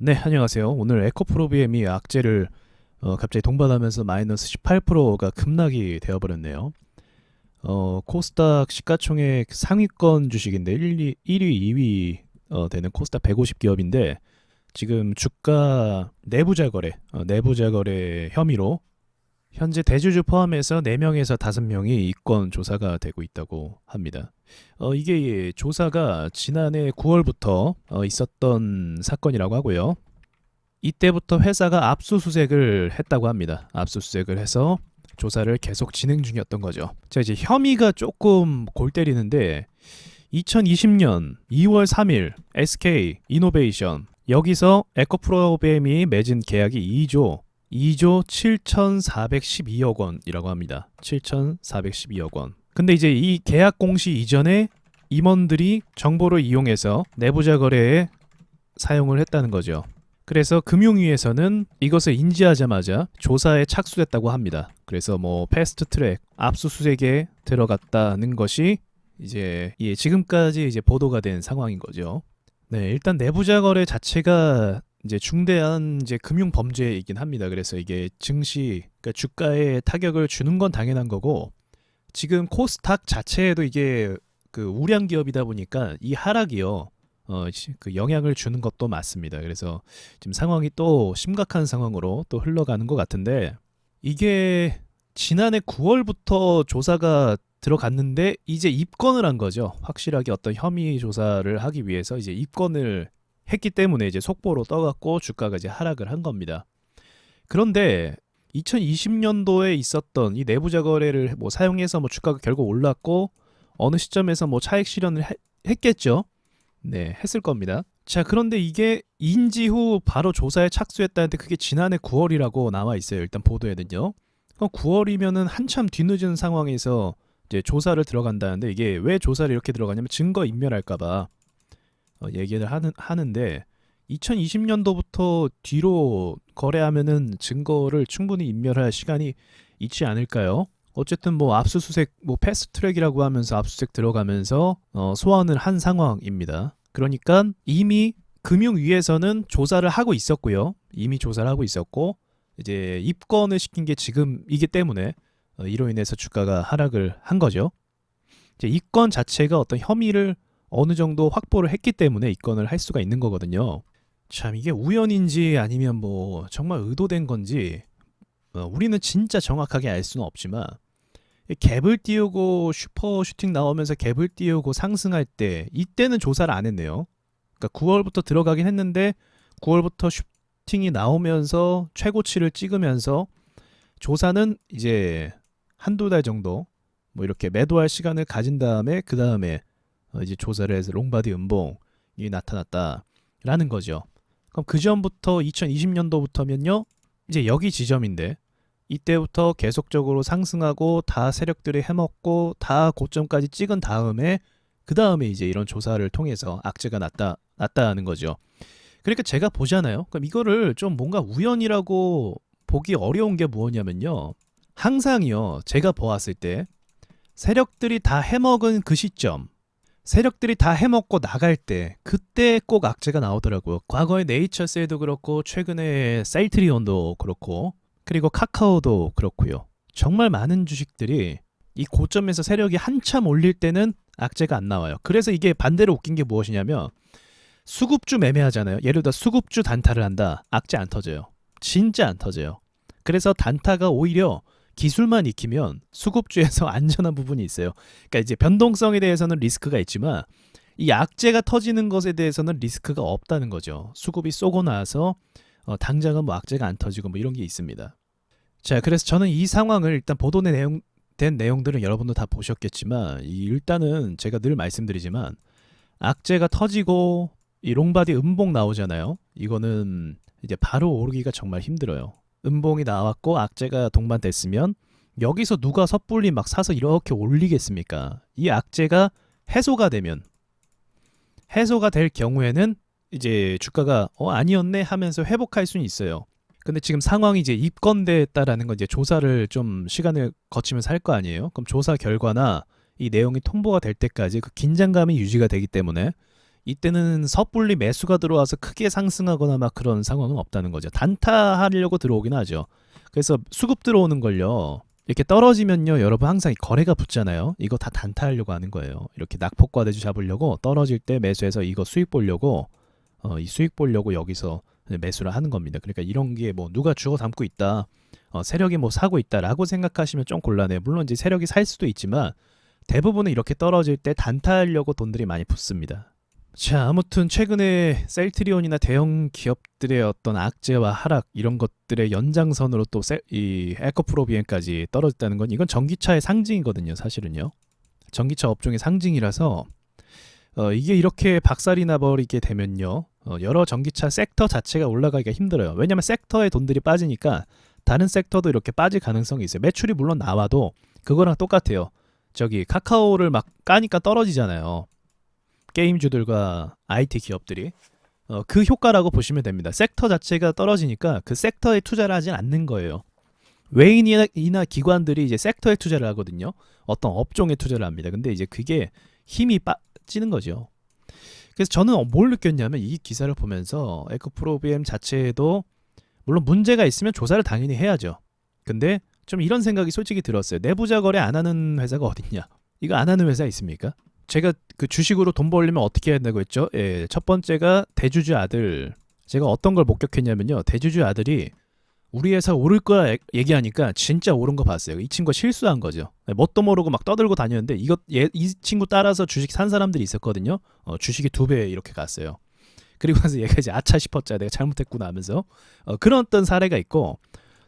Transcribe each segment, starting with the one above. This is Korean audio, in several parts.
네, 안녕하세요. 오늘 에코프로비엠이 악재를 갑자기 동반하면서 마이너스 18%가 급락이 되어버렸네요. 코스닥 시가총액 상위권 주식인데 1위, 2위 되는 코스닥 150 기업인데 지금 주가 내부자 거래 혐의로 현재 대주주 포함해서 4명에서 5명이 이권 조사가 되고 있다고 합니다. 이게 조사가 지난해 9월부터 있었던 사건이라고 하고요. 이때부터 회사가 압수수색을 했다고 합니다. 압수수색을 해서 조사를 계속 진행 중이었던 거죠. 자, 이제 혐의가 조금 골 때리는데 2020년 2월 3일 SK 이노베이션 여기서 에코프로비엠이 맺은 계약이 2조 7,412억 원이라고 합니다. 7,412억 원. 근데 이제 이 계약 공시 이전에 임원들이 정보를 이용해서 내부자 거래에 사용을 했다는 거죠. 그래서 금융위에서는 이것을 인지하자마자 조사에 착수했다고 합니다. 그래서 뭐 패스트 트랙 압수수색에 들어갔다는 것이 이제 지금까지 이제 보도가 된 상황인 거죠. 네, 일단 내부자 거래 자체가 이제 중대한 이제 금융 범죄이긴 합니다. 그래서 이게 증시, 그러니까 주가에 타격을 주는 건 당연한 거고, 지금 코스닥 자체에도 이게 그 우량 기업이다 보니까 이 하락이요, 그 영향을 주는 것도 맞습니다. 그래서 지금 상황이 또 심각한 상황으로 또 흘러가는 것 같은데, 이게 지난해 9월부터 조사가 들어갔는데 이제 입건을 한 거죠. 확실하게 어떤 혐의 조사를 하기 위해서 이제 입건을 했기 때문에 이제 속보로 떠갖고 주가가 이제 하락을 한 겁니다. 그런데 2020년도에 있었던 이 내부자 거래를 뭐 사용해서 뭐 주가가 결국 올랐고 어느 시점에서 뭐 차익 실현을 했겠죠. 네, 했을 겁니다. 자, 그런데 이게 인지 후 바로 조사에 착수했다는데 그게 지난해 9월이라고 나와 있어요. 일단 보도에는요. 그럼 9월이면은 한참 뒤늦은 상황에서 이제 조사를 들어간다는데, 이게 왜 조사를 이렇게 들어가냐면 증거 인멸할까봐 얘기를 하는데 2020년도부터 뒤로 거래하면은 증거를 충분히 인멸할 시간이 있지 않을까요? 어쨌든 뭐 압수수색 뭐 패스트트랙이라고 하면서 압수수색 들어가면서 소환을 한 상황입니다. 그러니까 이미 금융위에서는 조사를 하고 있었고요. 이미 조사를 하고 있었고 이제 입건을 시킨 게 지금이기 때문에 이로 인해서 주가가 하락을 한 거죠. 이제 이 건 자체가 어떤 혐의를 어느 정도 확보를 했기 때문에 입건을 할 수가 있는 거거든요. 참 이게 우연인지 아니면 뭐 정말 의도된 건지 우리는 진짜 정확하게 알 수는 없지만, 갭을 띄우고 슈퍼 슈팅 나오면서 갭을 띄우고 상승할 때 이때는 조사를 안 했네요. 그러니까 9월부터 들어가긴 했는데 9월부터 슈팅이 나오면서 최고치를 찍으면서 조사는 이제 한두 달 정도 뭐 이렇게 매도할 시간을 가진 다음에 그 다음에 이제 조사를 해서 롱바디 음봉이 나타났다라는 거죠. 그럼 그 전부터 2020년도부터면요 이제 여기 지점인데, 이때부터 계속적으로 상승하고 다 세력들이 해먹고 다 고점까지 찍은 다음에 그 다음에 이제 이런 조사를 통해서 악재가 났다는 거죠. 그러니까 제가 보잖아요. 그럼 이거를 좀 뭔가 우연이라고 보기 어려운 게 뭐냐면요, 항상이요 제가 보았을 때 세력들이 다 해먹은 그 시점, 세력들이 다 해먹고 나갈 때 그때 꼭 악재가 나오더라고요. 과거에 네이처셀도 그렇고 최근에 셀트리온도 그렇고 그리고 카카오도 그렇고요. 정말 많은 주식들이 이 고점에서 세력이 한참 올릴 때는 악재가 안 나와요. 그래서 이게 반대로 웃긴 게 무엇이냐면, 수급주 매매하잖아요. 예를 들어 수급주 단타를 한다. 악재 안 터져요. 진짜 안 터져요. 그래서 단타가 오히려 기술만 익히면 수급주에서 안전한 부분이 있어요. 그러니까 이제 변동성에 대해서는 리스크가 있지만 이 악재가 터지는 것에 대해서는 리스크가 없다는 거죠. 수급이 쏘고 나서 당장은 뭐 악재가 안 터지고 뭐 이런 게 있습니다. 자, 그래서 저는 이 상황을 일단 보도된 내용들은 여러분도 다 보셨겠지만, 일단은 제가 늘 말씀드리지만 악재가 터지고 이 롱바디 음봉 나오잖아요. 이거는 이제 바로 오르기가 정말 힘들어요. 음봉이 나왔고 악재가 동반됐으면 여기서 누가 섣불리 막 사서 이렇게 올리겠습니까? 이 악재가 해소가 될 경우에는 이제 주가가 아니었네 하면서 회복할 수는 있어요. 근데 지금 상황이 이제 입건됐다라는 건 이제 조사를 좀 시간을 거치면서 할 거 아니에요. 그럼 조사 결과나 이 내용이 통보가 될 때까지 그 긴장감이 유지가 되기 때문에 이때는 섣불리 매수가 들어와서 크게 상승하거나 막 그런 상황은 없다는 거죠. 단타하려고 들어오긴 하죠. 그래서 수급 들어오는 걸요. 이렇게 떨어지면요, 여러분 항상 거래가 붙잖아요. 이거 다 단타하려고 하는 거예요. 이렇게 낙폭과대주 잡으려고 떨어질 때 매수해서 이거 수익 보려고 이 수익 보려고 여기서 매수를 하는 겁니다. 그러니까 이런 게 뭐 누가 주워 담고 있다, 세력이 뭐 사고 있다라고 생각하시면 좀 곤란해요. 물론 이제 세력이 살 수도 있지만 대부분은 이렇게 떨어질 때 단타하려고 돈들이 많이 붙습니다. 자, 아무튼 최근에 셀트리온이나 대형 기업들의 어떤 악재와 하락 이런 것들의 연장선으로 또 이 에코프로비엠까지 떨어졌다는 건 이건 전기차의 상징이거든요, 사실은요. 전기차 업종의 상징이라서 이게 이렇게 박살이 나버리게 되면요, 여러 전기차 섹터 자체가 올라가기가 힘들어요. 왜냐하면 섹터에 돈들이 빠지니까 다른 섹터도 이렇게 빠질 가능성이 있어요. 매출이 물론 나와도 그거랑 똑같아요. 저기 카카오를 막 까니까 떨어지잖아요. 게임주들과 IT 기업들이 그 효과라고 보시면 됩니다. 섹터 자체가 떨어지니까 그 섹터에 투자를 하진 않는 거예요. 외인이나 기관들이 이제 섹터에 투자를 하거든요. 어떤 업종에 투자를 합니다. 근데 이제 그게 힘이 빠지는 거죠. 그래서 저는 뭘 느꼈냐면 이 기사를 보면서 에코프로비엠 자체에도 물론 문제가 있으면 조사를 당연히 해야죠. 근데 좀 이런 생각이 솔직히 들었어요. 내부자 거래 안 하는 회사가 어딨냐? 이거 안 하는 회사 있습니까? 제가 그 주식으로 돈 벌려면 어떻게 해야 된다고 했죠? 예, 첫 번째가 대주주 아들. 제가 어떤 걸 목격했냐면요. 대주주 아들이 우리 회사 오를 거라 얘기하니까 진짜 오른 거 봤어요. 이 친구가 실수한 거죠. 뭣도 모르고 막 떠들고 다녔는데 이 친구 따라서 주식 산 사람들이 있었거든요. 주식이 2배 이렇게 갔어요. 그리고 나서 얘가 이제 아차 싶었자 내가 잘못했구나 하면서 그런 어떤 사례가 있고,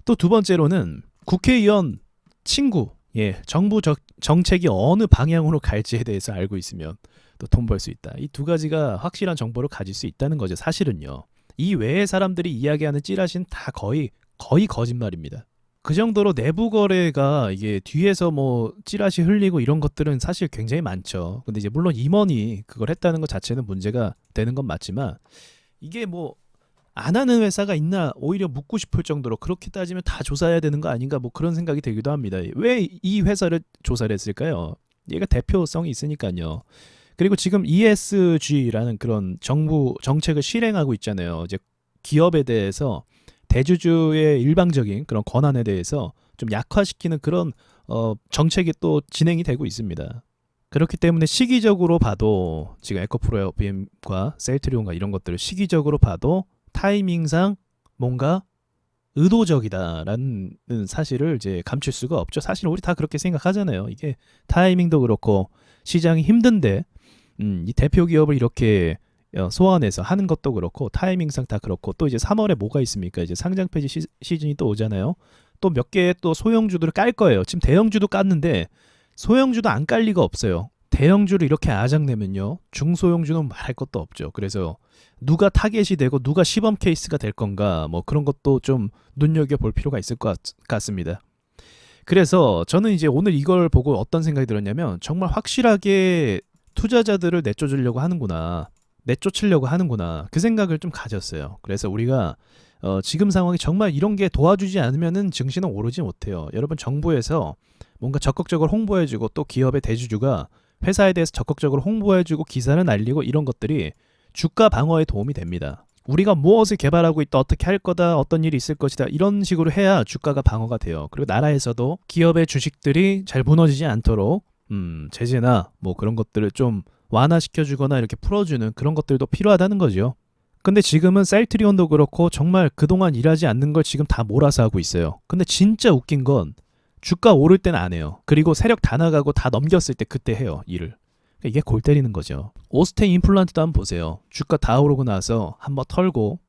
또 두 번째로는 국회의원 친구, 예, 정부 정책이 어느 방향으로 갈지에 대해서 알고 있으면 또 돈 벌 수 있다. 이 두 가지가 확실한 정보를 가질 수 있다는 거죠. 사실은요. 이 외의 사람들이 이야기하는 찌라시는 다 거의 거짓말입니다. 그 정도로 내부 거래가 이게 뒤에서 뭐 찌라시 흘리고 이런 것들은 사실 굉장히 많죠. 근데 이제 물론 임원이 그걸 했다는 것 자체는 문제가 되는 건 맞지만 이게 뭐 안 하는 회사가 있나 오히려 묻고 싶을 정도로 그렇게 따지면 다 조사해야 되는 거 아닌가 뭐 그런 생각이 들기도 합니다. 왜 이 회사를 조사를 했을까요? 얘가 대표성이 있으니까요. 그리고 지금 ESG라는 그런 정부 정책을 실행하고 있잖아요. 이제 기업에 대해서 대주주의 일방적인 그런 권한에 대해서 좀 약화시키는 그런 정책이 또 진행이 되고 있습니다. 그렇기 때문에 시기적으로 봐도 지금 에코프로비엠과 셀트리온과 이런 것들을 시기적으로 봐도 타이밍상 뭔가 의도적이다라는 사실을 이제 감출 수가 없죠. 사실 우리 다 그렇게 생각하잖아요. 이게 타이밍도 그렇고 시장이 힘든데 이 대표 기업을 이렇게 소환해서 하는 것도 그렇고 타이밍상 다 그렇고, 또 이제 3월에 뭐가 있습니까? 이제 상장 폐지 시즌이 또 오잖아요. 또 몇 개의 또 소형주들을 깔 거예요. 지금 대형주도 깠는데 소형주도 안 깔 리가 없어요. 대형주를 이렇게 아작내면요, 중소형주는 말할 것도 없죠. 그래서 누가 타겟이 되고 누가 시범 케이스가 될 건가 뭐 그런 것도 좀 눈여겨볼 필요가 있을 것 같습니다. 그래서 저는 이제 오늘 이걸 보고 어떤 생각이 들었냐면 정말 확실하게 투자자들을 내쫓으려고 하는구나, 내쫓으려고 하는구나, 그 생각을 좀 가졌어요. 그래서 우리가 지금 상황이 정말 이런 게 도와주지 않으면은 증시는 오르지 못해요. 여러분, 정부에서 뭔가 적극적으로 홍보해주고 또 기업의 대주주가 회사에 대해서 적극적으로 홍보해주고 기사를 날리고 이런 것들이 주가 방어에 도움이 됩니다. 우리가 무엇을 개발하고 있다, 어떻게 할 거다, 어떤 일이 있을 것이다, 이런 식으로 해야 주가가 방어가 돼요. 그리고 나라에서도 기업의 주식들이 잘 무너지지 않도록 제재나 뭐 그런 것들을 좀 완화시켜주거나 이렇게 풀어주는 그런 것들도 필요하다는 거죠. 근데 지금은 셀트리온도 그렇고 정말 그동안 일하지 않는 걸 지금 다 몰아서 하고 있어요. 근데 진짜 웃긴 건 주가 오를 때는 안 해요. 그리고 세력 다 나가고 다 넘겼을 때 그때 해요, 일을. 이게 골 때리는 거죠. 오스테인 임플란트도 한번 보세요. 주가 다 오르고 나서 한번 털고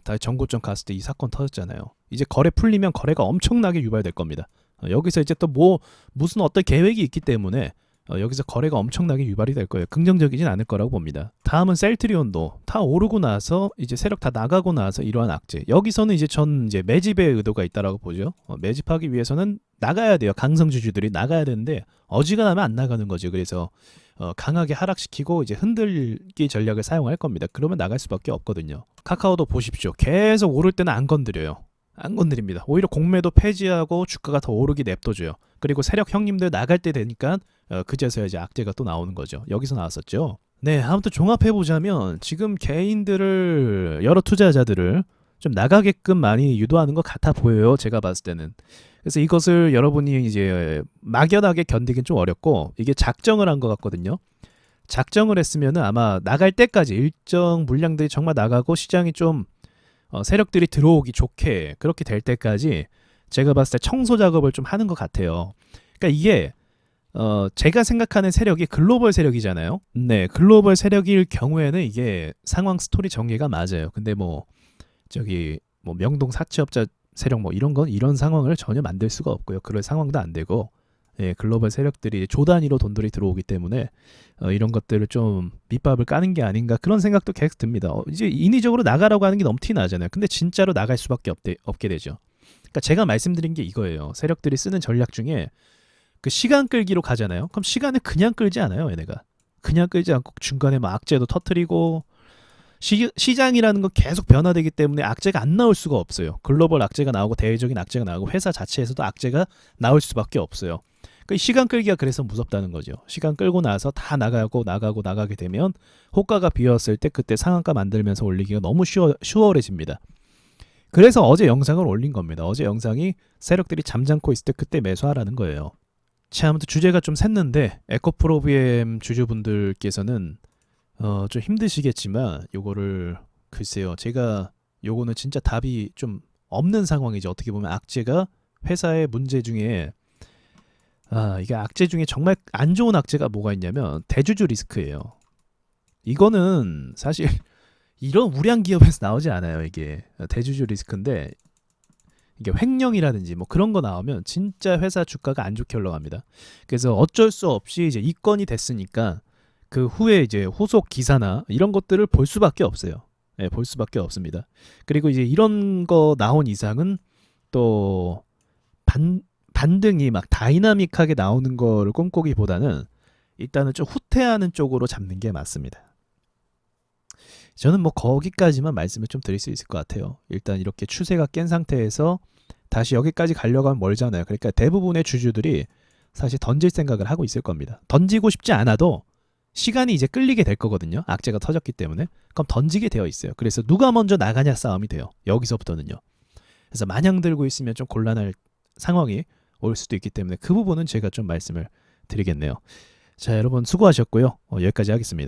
다 정고점 갔을 때 이 사건 터졌잖아요. 이제 거래 풀리면 거래가 엄청나게 유발될 겁니다. 여기서 이제 또 무슨 어떤 계획이 있기 때문에 여기서 거래가 엄청나게 유발이 될 거예요. 긍정적이진 않을 거라고 봅니다. 다음은 셀트리온도 다 오르고 나서 이제 세력 다 나가고 나서 이러한 악재. 여기서는 이제 매집의 의도가 있다라고 보죠. 매집하기 위해서는 나가야 돼요. 강성주주들이 나가야 되는데 어지간하면 안 나가는 거죠. 그래서 강하게 하락시키고 이제 흔들기 전략을 사용할 겁니다. 그러면 나갈 수밖에 없거든요. 카카오도 보십시오. 계속 오를 때는 안 건드려요. 안 건드립니다. 오히려 공매도 폐지하고 주가가 더 오르게 냅둬줘요. 그리고 세력 형님들 나갈 때 되니까 그제서야 이제 악재가 또 나오는 거죠. 여기서 나왔었죠. 네, 아무튼 종합해 보자면 지금 개인들을 여러 투자자들을 좀 나가게끔 많이 유도하는 것 같아 보여요. 제가 봤을 때는. 그래서 이것을 여러분이 이제 막연하게 견디긴 좀 어렵고 이게 작정을 한 것 같거든요. 작정을 했으면은 아마 나갈 때까지 일정 물량들이 정말 나가고 시장이 좀 세력들이 들어오기 좋게 그렇게 될 때까지 제가 봤을 때 청소 작업을 좀 하는 것 같아요. 그러니까 이게 제가 생각하는 세력이 글로벌 세력이잖아요. 네, 글로벌 세력일 경우에는 이게 상황 스토리 전개가 맞아요. 근데 뭐 저기 뭐 명동 사채업자 세력 뭐 이런 건 이런 상황을 전혀 만들 수가 없고요. 그럴 상황도 안 되고 예, 글로벌 세력들이 조 단위로 돈들이 들어오기 때문에 이런 것들을 좀 밑밥을 까는 게 아닌가 그런 생각도 계속 듭니다. 이제 인위적으로 나가라고 하는 게 너무 티 나잖아요. 근데 진짜로 나갈 수밖에 없게 되죠. 그러니까 제가 말씀드린 게 이거예요. 세력들이 쓰는 전략 중에 그 시간 끌기로 가잖아요. 그럼 시간을 그냥 끌지 않아요, 얘네가. 그냥 끌지 않고 중간에 막 악재도 터트리고 시장이라는 건 계속 변화되기 때문에 악재가 안 나올 수가 없어요. 글로벌 악재가 나오고 대외적인 악재가 나오고 회사 자체에서도 악재가 나올 수밖에 없어요. 그러니까 시간 끌기가 그래서 무섭다는 거죠. 시간 끌고 나서 다 나가게 되면 호가가 비었을 때 그때 상한가 만들면서 올리기가 너무 수월해집니다. 그래서 어제 영상을 올린 겁니다. 어제 영상이 세력들이 잠잠고 있을 때 그때 매수하라는 거예요. 자, 아무튼 주제가 좀 샜는데 에코프로비엠 주주분들께서는 좀 힘드시겠지만 요거를 글쎄요. 제가 요거는 진짜 답이 좀 없는 상황이죠. 어떻게 보면 악재가 회사의 문제 중에 이게 악재 중에 정말 안 좋은 악재가 뭐가 있냐면 대주주 리스크예요. 이거는 사실 이런 우량 기업에서 나오지 않아요. 이게 대주주 리스크인데 이게 횡령이라든지 뭐 그런 거 나오면 진짜 회사 주가가 안 좋게 올라갑니다. 그래서 어쩔 수 없이 이제 입건이 됐으니까 그 후에 이제 후속 기사나 이런 것들을 볼 수밖에 없어요. 네, 볼 수밖에 없습니다. 그리고 이제 이런 거 나온 이상은 또 반등이 막 다이나믹하게 나오는 거를 꿈꾸기보다는 일단은 좀 후퇴하는 쪽으로 잡는 게 맞습니다. 저는 뭐 거기까지만 말씀을 좀 드릴 수 있을 것 같아요. 일단 이렇게 추세가 깬 상태에서 다시 여기까지 가려고 하면 멀잖아요. 그러니까 대부분의 주주들이 사실 던질 생각을 하고 있을 겁니다. 던지고 싶지 않아도 시간이 이제 끌리게 될 거거든요. 악재가 터졌기 때문에. 그럼 던지게 되어 있어요. 그래서 누가 먼저 나가냐 싸움이 돼요. 여기서부터는요. 그래서 마냥 들고 있으면 좀 곤란할 상황이 올 수도 있기 때문에 그 부분은 제가 좀 말씀을 드리겠네요. 자, 여러분 수고하셨고요. 여기까지 하겠습니다.